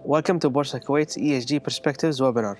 Welcome to Boursa Kuwait's ESG Perspectives webinar.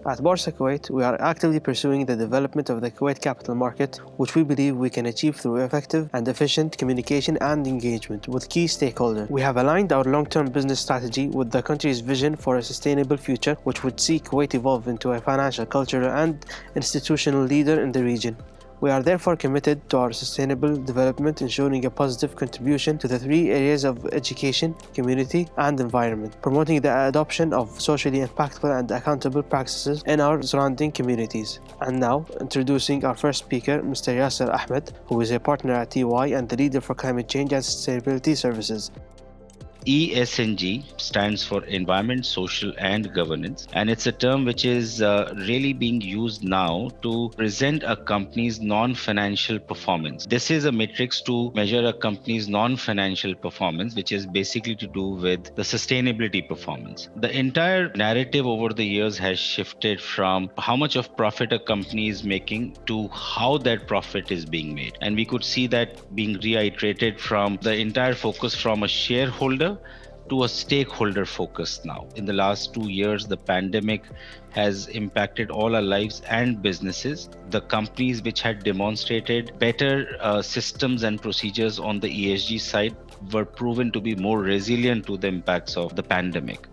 At Boursa Kuwait, we are actively pursuing the development of the Kuwait capital market, which we believe we can achieve through effective and efficient communication and engagement with key stakeholders. We have aligned our long-term business strategy with the country's vision for a sustainable future, which would see Kuwait evolve into a financial, cultural, and institutional leader in the region. We are therefore committed to our sustainable development, ensuring a positive contribution to the three areas of education, community, and environment, promoting the adoption of socially impactful and accountable practices in our surrounding communities. And now, introducing our first speaker, Mr. Yasser Ahmed, who is a partner at EY and the leader for climate change and sustainability services. ESG stands for Environment, Social and Governance, and it's a term which is really being used now to present a company's non-financial performance. This is a matrix to measure a company's non-financial performance, which is basically to do with the sustainability performance. The entire narrative over the years has shifted from how much of profit a company is making to how that profit is being made. And we could see that being reiterated from the entire focus from a shareholder to a stakeholder focus now. In the last 2 years, the pandemic has impacted all our lives and businesses. The companies which had demonstrated better systems and procedures on the ESG side were proven to be more resilient to the impacts of the pandemic.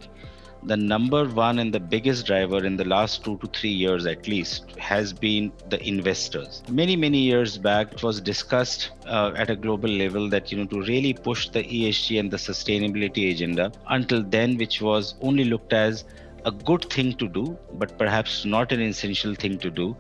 The number one and the biggest driver in the last 2 to 3 years at least has been the investors. Many years back, it was discussed at a global level that, to really push the ESG and the sustainability agenda. Until then, which was only looked as a good thing to do, but perhaps not an essential thing to do.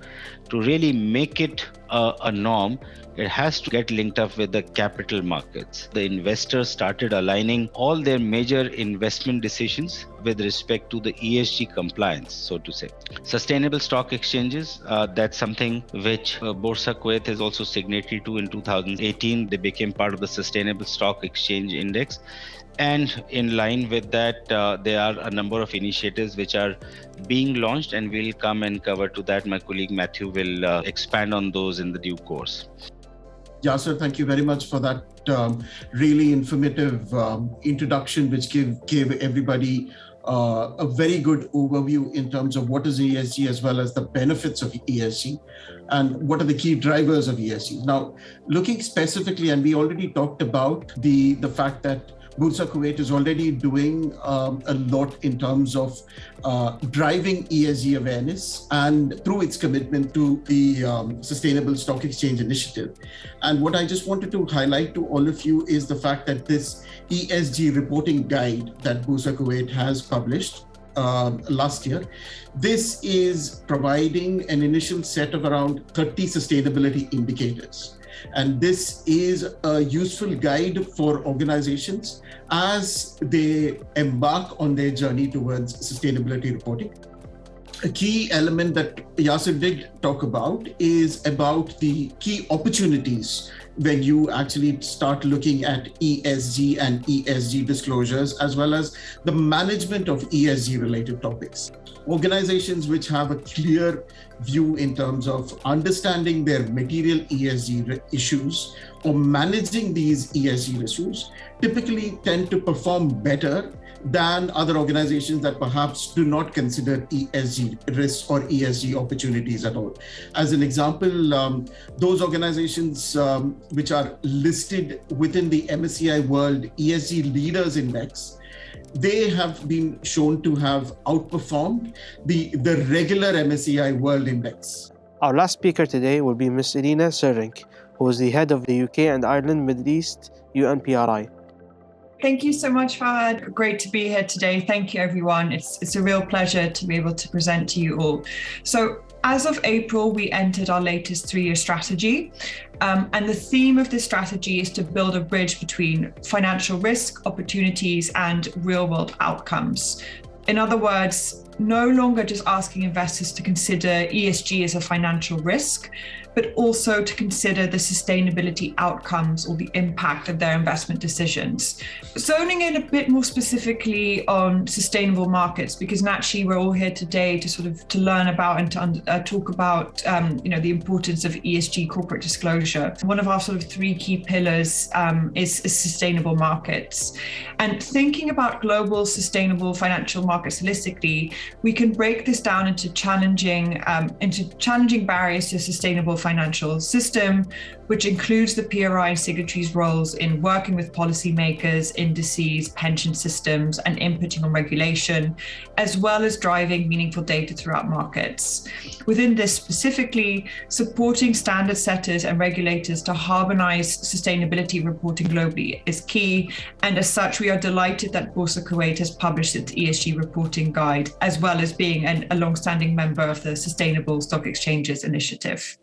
To really make it a norm, it has to get linked up with the capital markets. The investors started aligning all their major investment decisions with respect to the ESG compliance, so to say. Sustainable stock exchanges, that's something which Boursa Kuwait is also signatory to. In 2018, they became part of the Sustainable Stock Exchange Index. And in line with that, there are a number of initiatives which are being launched, and we'll come and cover to that. My colleague Matthew will expand on those in the due course. Yasser, thank you very much for that really informative introduction, which gave everybody a very good overview in terms of what is ESG as well as the benefits of ESG and what are the key drivers of ESG. Now, looking specifically, and we already talked about the fact that Boursa Kuwait is already doing a lot in terms of driving ESG awareness and through its commitment to the Sustainable Stock Exchange Initiative. And what I just wanted to highlight to all of you is the fact that this ESG reporting guide that Boursa Kuwait has published last year, this is providing an initial set of around 30 sustainability indicators. And this is a useful guide for organizations as they embark on their journey towards sustainability reporting. A key element that Yasser did talk about is about the key opportunities when you actually start looking at ESG and ESG disclosures, as well as the management of ESG related topics. Organizations which have a clear view in terms of understanding their material ESG issues or managing these ESG issues typically tend to perform better than other organizations that perhaps do not consider ESG risks or ESG opportunities at all. As an example, those organizations which are listed within the MSCI World ESG Leaders Index, they have been shown to have outperformed the regular MSCI World Index. Our last speaker today will be Ms. Irina Serink, who is the head of the UK and Ireland Middle East UNPRI. Thank you so much, Fahad. Great to be here today. Thank you, everyone. It's a real pleasure to be able to present to you all. So as of April, we entered our latest 3-year strategy. And the theme of this strategy is to build a bridge between financial risk, opportunities, and real-world outcomes. In other words, no longer just asking investors to consider ESG as a financial risk, but also to consider the sustainability outcomes or the impact of their investment decisions. Zoning in a bit more specifically on sustainable markets, because naturally we're all here today to learn about and to talk about the importance of ESG corporate disclosure. One of our three key pillars is sustainable markets. And thinking about global sustainable financial markets holistically, we can break this down into challenging barriers to a sustainable financial system, which includes the PRI and signatories' roles in working with policymakers, indices, pension systems, and inputting on regulation, as well as driving meaningful data throughout markets. Within this specifically, supporting standard setters and regulators to harmonize sustainability reporting globally is key. And as such, we are delighted that Boursa Kuwait has published its ESG reporting guide, as well as being a long-standing member of the Sustainable Stock Exchanges Initiative.